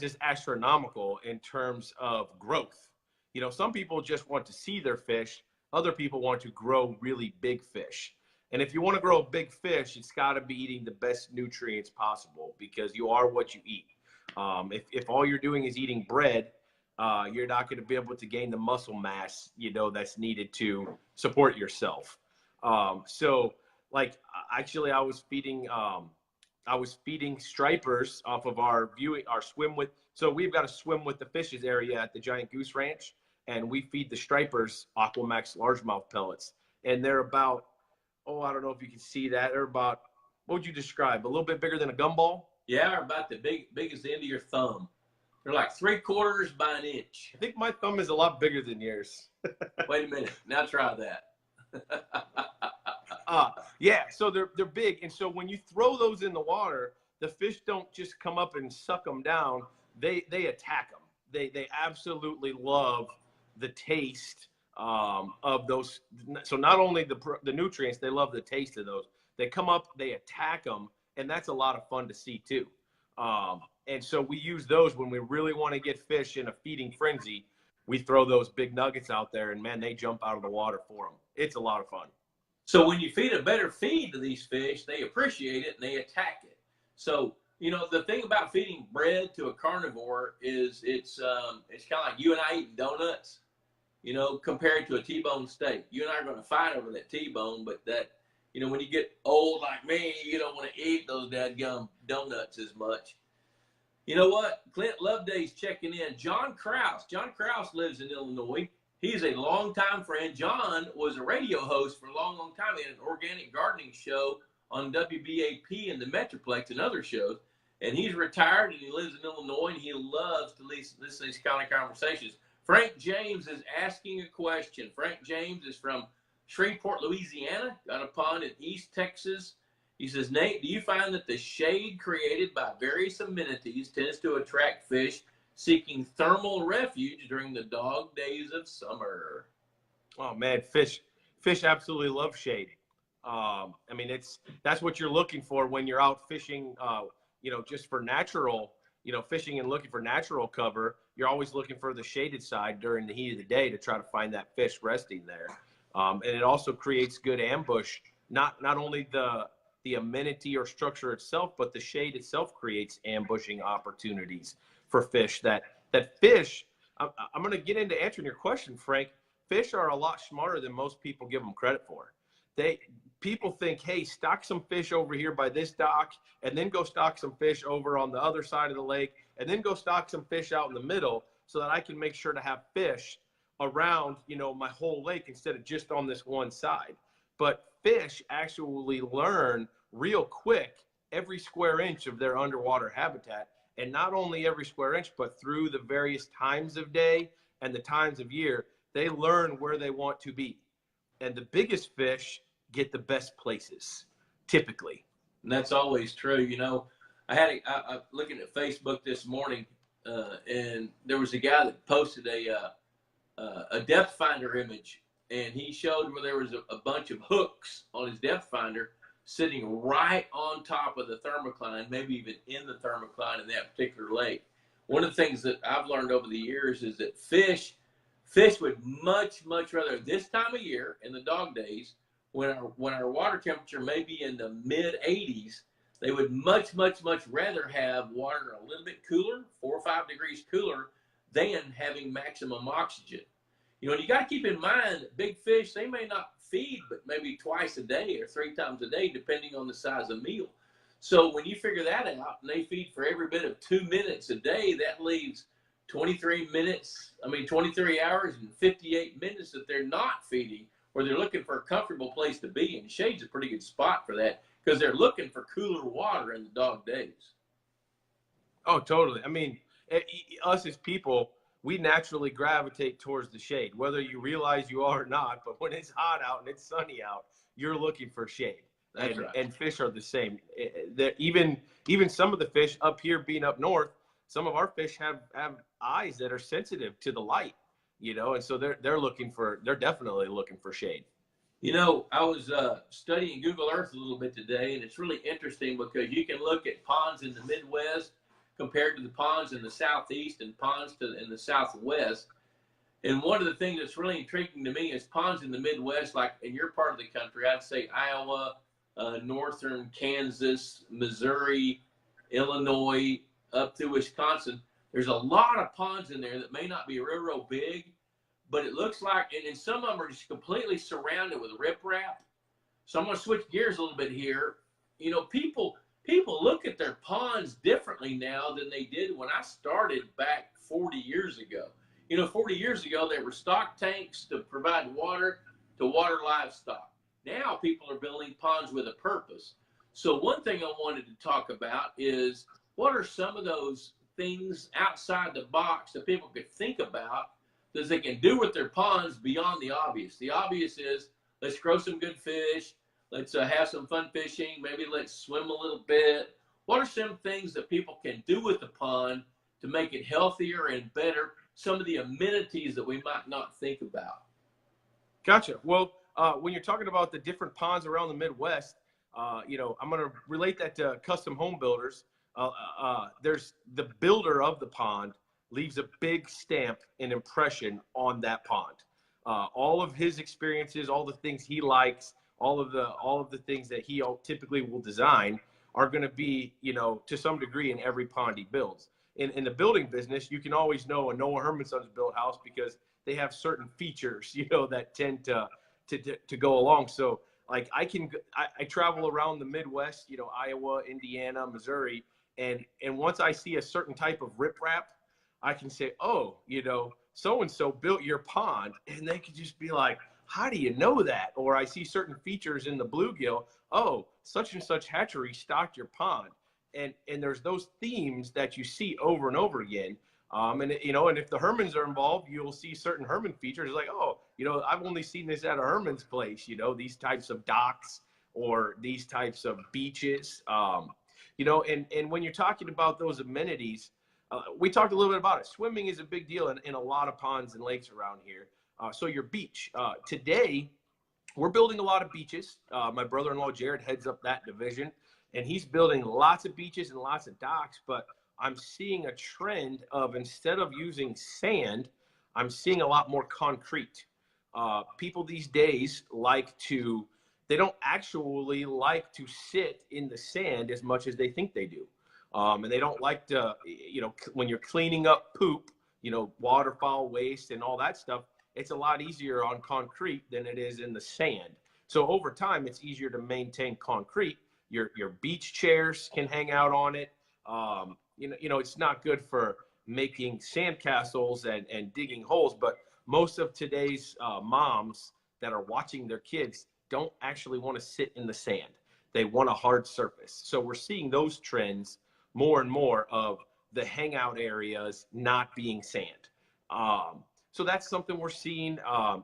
is astronomical in terms of growth. You know, some people just want to see their fish. Other people want to grow really big fish. And if you want to grow a big fish, it's got to be eating the best nutrients possible, because you are what you eat. If all you're doing is eating bread, you're not going to be able to gain the muscle mass, you know, that's needed to support yourself. So like, actually I was feeding stripers off of our swim with. So we've got a swim with the fishes area at the Giant Goose Ranch, and we feed the stripers Aquamax largemouth pellets. And they're about, I don't know if you can see that. They're about, what would you describe? A little bit bigger than a gumball? Yeah, they're about the big as the end of your thumb. They're like 3/4 by an inch. I think my thumb is a lot bigger than yours. Wait a minute. Now try that. Yeah, so they're big. And so when you throw those in the water, the fish don't just come up and suck them down. They attack them. They absolutely love the taste of those. So not only the nutrients, they love the taste of those. They come up, they attack them, and that's a lot of fun to see too. And so we use those when we really want to get fish in a feeding frenzy. We throw those big nuggets out there, and man, they jump out of the water for them. It's a lot of fun. So when you feed a better feed to these fish, they appreciate it and they attack it. So, you know, the thing about feeding bread to a carnivore is it's kind of like you and I eating donuts, you know, compared to a T-bone steak. You and I are going to fight over that T-bone, but that, you know, when you get old like me, you don't want to eat those dadgum donuts as much. You know what? Clint Loveday's checking in. John Krause lives in Illinois. He's a longtime friend. John was a radio host for a long, long time. He had an organic gardening show on WBAP and the Metroplex and other shows. And he's retired and he lives in Illinois, and he loves to listen to these kind of conversations. Frank James is asking a question. Frank James is from Shreveport, Louisiana, got a pond in East Texas. He says, Nate, do you find that the shade created by various amenities tends to attract fish seeking thermal refuge during the dog days of summer? Oh man, fish absolutely love shade. I mean, that's what you're looking for when you're out fishing, you know, just for natural, you know, fishing and looking for natural cover. You're always looking for the shaded side during the heat of the day to try to find that fish resting there. And it also creates good ambush, not only the amenity or structure itself, but the shade itself creates ambushing opportunities for fish that that fish, I'm going to get into answering your question, Frank. Fish are a lot smarter than most people give them credit for. People think, hey, stock some fish over here by this dock, and then go stock some fish over on the other side of the lake, and then go stock some fish out in the middle so that I can make sure to have fish around, my whole lake instead of just on this one side. But fish actually learn real quick every square inch of their underwater habitat, and not only every square inch, but through the various times of day and the times of year, they learn where they want to be. And the biggest fish get the best places, typically. And that's always true. I looking at Facebook this morning, and there was a guy that posted a depth finder image, and he showed where there was a bunch of hooks on his depth finder sitting right on top of the thermocline, maybe even in the thermocline in that particular lake. One of the things that I've learned over the years is that fish would much rather, this time of year in the dog days, when our water temperature may be in the mid 80s, they would much rather have water a little bit cooler, 4 or 5 degrees cooler, than having maximum oxygen. And you got to keep in mind that big fish, they may not feed but maybe twice a day or 3 times a day, depending on the size of meal. So when you figure that out, and they feed for every bit of 2 minutes a day, that leaves 23 hours and 58 minutes that they're not feeding, or they're looking for a comfortable place to be. And shade's a pretty good spot for that, because they're looking for cooler water in the dog days. Oh, totally. Us as people, we naturally gravitate towards the shade, whether you realize you are or not. But when it's hot out and it's sunny out, you're looking for shade. That's right. And fish are the same. Even some of the fish up here, being up north, some of our fish have eyes that are sensitive to the light, and so they're definitely looking for shade. I was studying Google Earth a little bit today, and it's really interesting because you can look at ponds in the Midwest compared to the ponds in the Southeast and ponds in the Southwest. And one of the things that's really intriguing to me is ponds in the Midwest, like in your part of the country, I'd say Iowa, northern Kansas, Missouri, Illinois, up through Wisconsin. There's a lot of ponds in there that may not be real big, but it looks like, and some of them are just completely surrounded with riprap. So I'm going to switch gears a little bit here. People look at their ponds differently now than they did when I started back 40 years ago. 40 years ago, they were stock tanks to provide water to water livestock. Now people are building ponds with a purpose. So one thing I wanted to talk about is, what are some of those things outside the box that people could think about that they can do with their ponds beyond the obvious? The obvious is, let's grow some good fish. Let's have some fun fishing. Maybe let's swim a little bit. What are some things that people can do with the pond to make it healthier and better? Some of the amenities that we might not think about. Gotcha. Well, when you're talking about the different ponds around the Midwest, I'm going to relate that to custom home builders. There's the builder of the pond leaves a big stamp and impression on that pond. All of his experiences, all the things he likes, all of the things that he typically will design are going to be, to some degree in every pond he builds. In the building business, you can always know a Noah Herman Sons built house because they have certain features, that tend to go along. So like I travel around the Midwest, Iowa, Indiana, Missouri, and once I see a certain type of riprap, I can say, oh, so-and-so built your pond, and they could just be like, how do you know that? Or I see certain features in the bluegill, oh, such and such hatchery stocked your pond. And there's those themes that you see over and over again. And if the Hermans are involved, you'll see certain Herman features like, oh, I've only seen this at a Herman's place, these types of docks or these types of beaches. And when you're talking about those amenities, we talked a little bit about it. Swimming is a big deal in a lot of ponds and lakes around here. So your beach. Today, we're building a lot of beaches. My brother-in-law, Jared, heads up that division, and he's building lots of beaches and lots of docks, but I'm seeing a trend of, instead of using sand, I'm seeing a lot more concrete. People these days they don't actually like to sit in the sand as much as they think they do. And they don't like to, when you're cleaning up poop waterfowl waste and all that stuff, it's a lot easier on concrete than it is in the sand. So over time, it's easier to maintain concrete. Your beach chairs can hang out on it. It's not good for making sandcastles and digging holes, but most of today's moms that are watching their kids don't actually want to sit in the sand. They want a hard surface. So we're seeing those trends more and more of the hangout areas not being sand. So that's something we're seeing.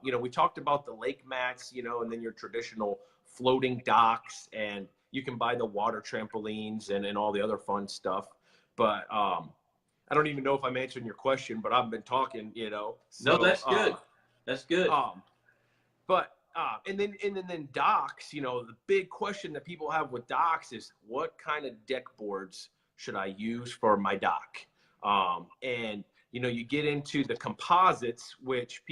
We talked about the lake mats, and then your traditional floating docks, and you can buy the water trampolines and all the other fun stuff. But I don't even know if I'm answering your question, but I've been talking, So, no, that's good. That's good. And then docks, the big question that people have with docks is what kind of deck boards should I use for my dock? You get into the composites, which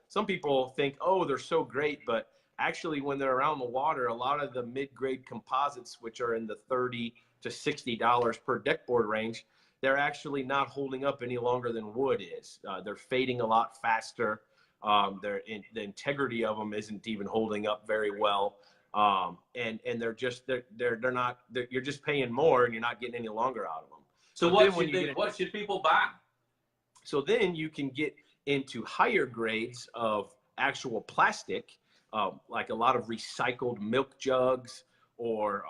some people think, oh, they're so great, but actually when they're around the water, a lot of the mid-grade composites, which are in the $30 to $60 per deck board range, they're actually not holding up any longer than wood is. They're fading a lot faster. The integrity of them isn't even holding up very well. And you're just paying more and you're not getting any longer out of them. So what should people buy? So then you can get into higher grades of actual plastic, like a lot of recycled milk jugs or,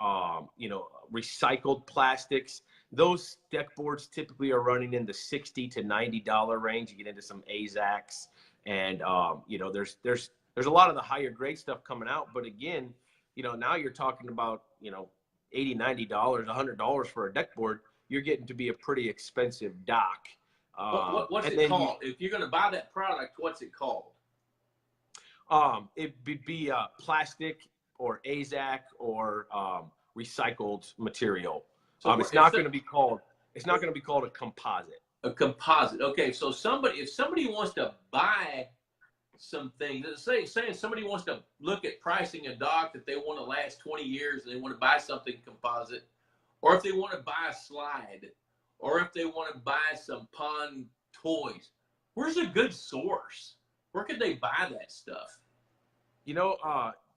recycled plastics. Those deck boards typically are running in the $60 to $90 range. You get into some AZACs and, there's a lot of the higher grade stuff coming out. But again, now you're talking about, $80, $90, $100 for a deck board. You're getting to be a pretty expensive dock. What's it called? If you're going to buy that product, what's it called? It'd be plastic or AZAC or recycled material. So it's not going to be called a composite. A composite. Okay, so if somebody wants to buy something, saying somebody wants to look at pricing a dock that they want to last 20 years and they want to buy something composite, or if they want to buy a slide, or if they want to buy some pond toys, where's a good source? Where could they buy that stuff?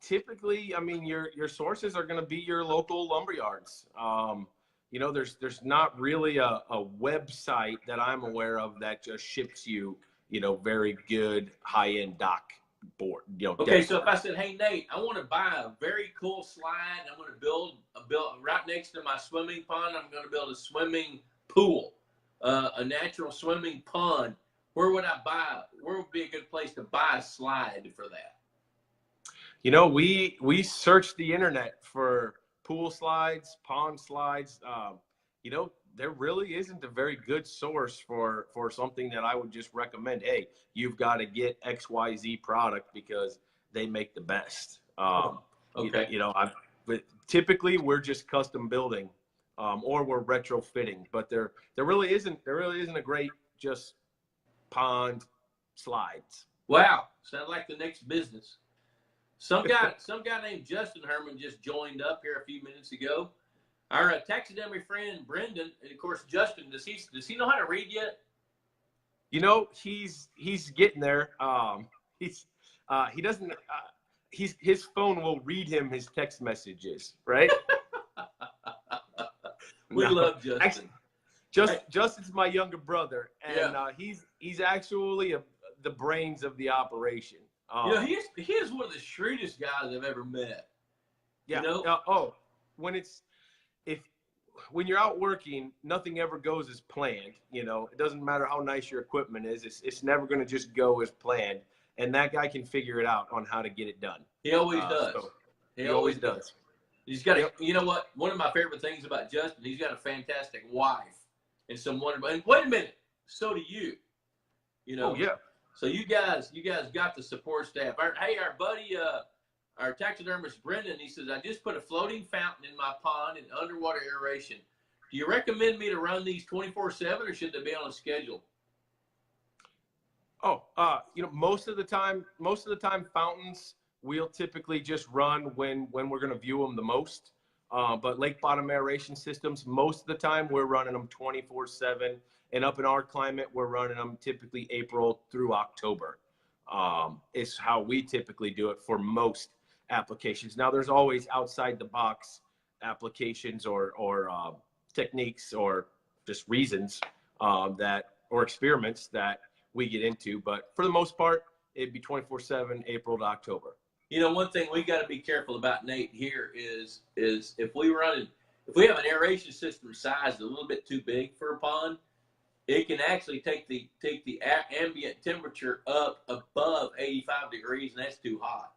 Typically, your sources are going to be your local lumberyards. There's not really a website that I'm aware of that just ships you, very good high-end dock board. Okay, so if I said, hey, Nate, I want to buy a very cool slide. I'm going to build right next to my swimming pond. I'm going to build a swimming pool, a natural swimming pond. Where would be a good place to buy a slide for that? We searched the internet for pool slides, pond slides. There really isn't a very good source for something that I would just recommend. Hey, you've got to get XYZ product because they make the best. Okay. But typically we're just custom building, or we're retrofitting. But there really isn't a great just pond slides. Wow, sounds like the next business. Some guy named Justin Herman just joined up here a few minutes ago. Our taxidermy friend Brendan, and of course Justin. Does he know how to read yet? He's getting there. He doesn't. His phone will read him his text messages, right? We love Justin. Actually, Justin's my younger brother, and he's actually the brains of the operation. He is one of the shrewdest guys I've ever met. Yeah. When you're out working, nothing ever goes as planned. It doesn't matter how nice your equipment is. It's never going to just go as planned. And that guy can figure it out on how to get it done. He always does. He always does. He's got you know what? One of my favorite things about Justin, he's got a fantastic wife and some wonderful. And wait a minute, so do you. Oh yeah. So you guys got the support staff. Our buddy, our taxidermist Brendan, he says, I just put a floating fountain in my pond and underwater aeration. Do you recommend me to run these 24/7 or should they be on a schedule? Most of the time fountains we'll typically just run when we're going to view them the most. But lake bottom aeration systems, most of the time we're running them 24/7. And up in our climate, we're running them typically April through October. Is how we typically do it for most applications. Now, there's always outside the box applications or techniques or just reasons or experiments that we get into. But for the most part, it'd be 24/7, April to October. You know, one thing we got to be careful about, Nate, here is if we have an aeration system sized a little bit too big for a pond, it can actually take the ambient temperature up above 85 degrees, and that's too hot.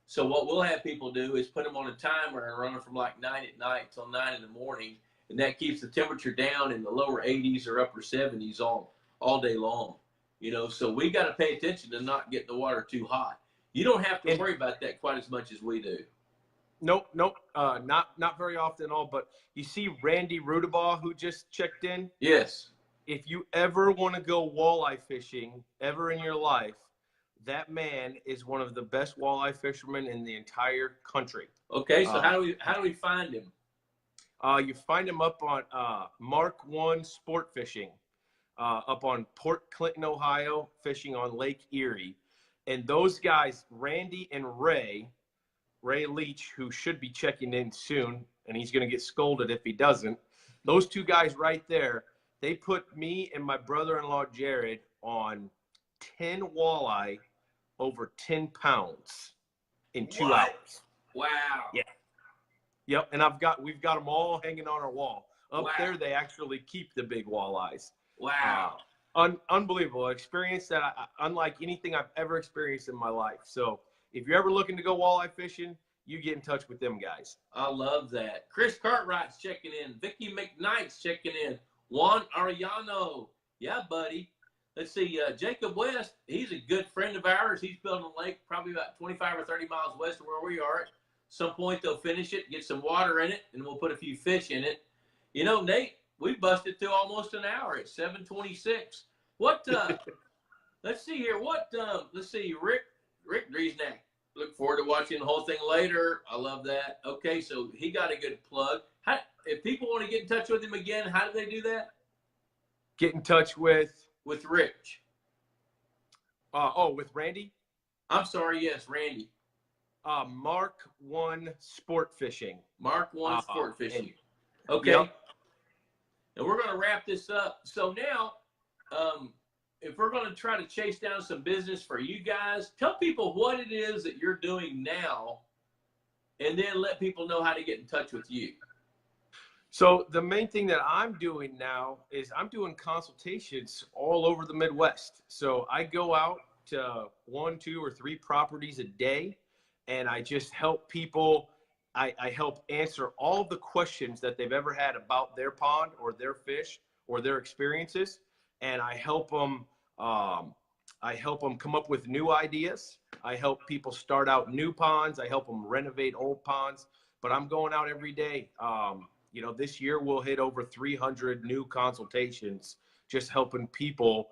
So what we'll have people do is put them on a timer and run them from like 9 at night till 9 in the morning, and that keeps the temperature down in the lower 80s or upper 70s all day long. You know, so we got to pay attention to not get the water too hot. You don't have to worry about that quite as much as we do. Nope. Not very often at all. But you see Randy Rudabaugh, who just checked in? Yes. If you ever want to go walleye fishing ever in your life, that man is one of the best walleye fishermen in the entire country. Okay, so how do we find him? You find him up on Mark I Sport Fishing, up on Port Clinton, Ohio, fishing on Lake Erie. And those guys, Randy and Ray Leach, who should be checking in soon, and he's going to get scolded if he doesn't. Those two guys right there, they put me and my brother-in-law Jared on 10 walleye over 10 pounds in 2 hours. Wow. Yeah. Yep. And we've got them all hanging on our wall. Up there, they actually keep the big walleyes. Wow. Unbelievable experience that unlike anything I've ever experienced in my life. So if you're ever looking to go walleye fishing, you get in touch with them guys. I love that. Chris Cartwright's checking in. Vicky McKnight's checking in. Juan Arellano. Yeah, buddy. Let's see. Jacob West, he's a good friend of ours. He's building a lake probably about 25 or 30 miles west of where we are. At some point, they'll finish it, get some water in it, and we'll put a few fish in it. You know, Nate, we busted through almost an hour at 7:26. What, let's see here. Let's see, Rick Driesnack. Look forward to watching the whole thing later. I love that. Okay, so he got a good plug. If people want to get in touch with him again, how do they do that? Get in touch with Rich. With Randy? I'm sorry, yes, Randy. Mark I Sport Fishing. Mark I Sport Fishing. Okay. Yep. And we're going to wrap this up. So now, if we're going to try to chase down some business for you guys, tell people what it is that you're doing now, and then let people know how to get in touch with you. So the main thing that I'm doing now is I'm doing consultations all over the Midwest. So I go out to 1, 2, or 3 properties a day, and I just help people. I help answer all of the questions that they've ever had about their pond or their fish or their experiences. And I help them come up with new ideas. I help people start out new ponds. I help them renovate old ponds. But I'm going out every day. This year we'll hit over 300 new consultations, just helping people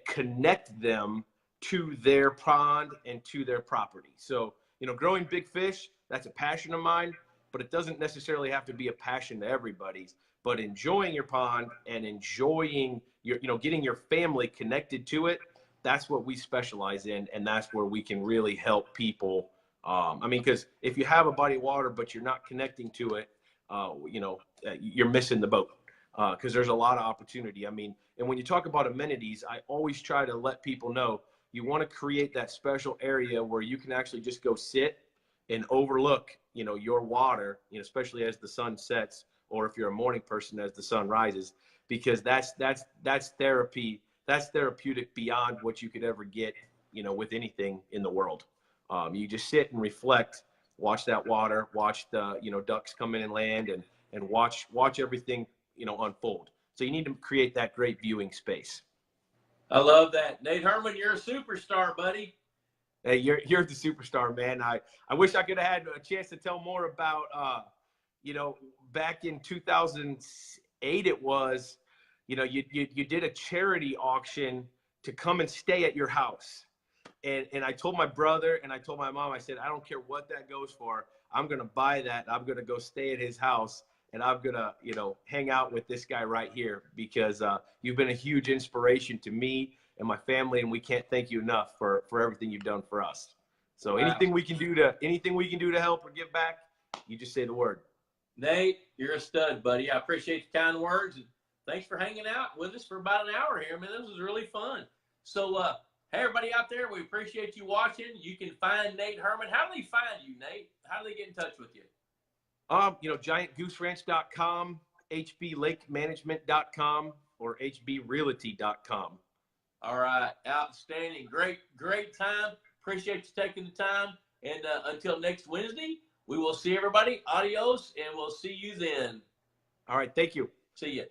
connect them to their pond and to their property. So, growing big fish, that's a passion of mine, but it doesn't necessarily have to be a passion to everybody's. But enjoying your pond and enjoying getting your family connected to it, that's what we specialize in, and that's where we can really help people. Because if you have a body of water but you're not connecting to it, you're missing the boat, because there's a lot of opportunity. And when you talk about amenities, I always try to let people know you want to create that special area where you can actually just go sit and overlook, your water, especially as the sun sets, or if you're a morning person as the sun rises, because that's therapy. That's therapeutic beyond what you could ever get, with anything in the world. You just sit and reflect, watch that water, watch the, ducks come in and land, and watch everything, unfold. So you need to create that great viewing space. I love that. Nate Herman, you're a superstar, buddy. Hey, you're the superstar, man. I wish I could have had a chance to tell more about, back in 2008, it was, you did a charity auction to come and stay at your house. And I told my brother and I told my mom, I said, I don't care what that goes for. I'm going to buy that. I'm going to go stay at his house, and I'm going to, you know, hang out with this guy right here because you've been a huge inspiration to me and my family, and we can't thank you enough for everything you've done for us. So Wow. anything we can do to help or give back, you just say the word. Nate, you're a stud, buddy. I appreciate the kind words. And thanks for hanging out with us for about an hour here, man. This was really fun. So, hey, everybody out there, we appreciate you watching. You can find Nate Herman. How do they find you, Nate? How do they get in touch with you? You know, giantgooseranch.com, hblakemanagement.com, or hbrealty.com. All right. Outstanding. Great time. Appreciate you taking the time. And until next Wednesday, we will see everybody. Adios, and we'll see you then. All right. Thank you. See you.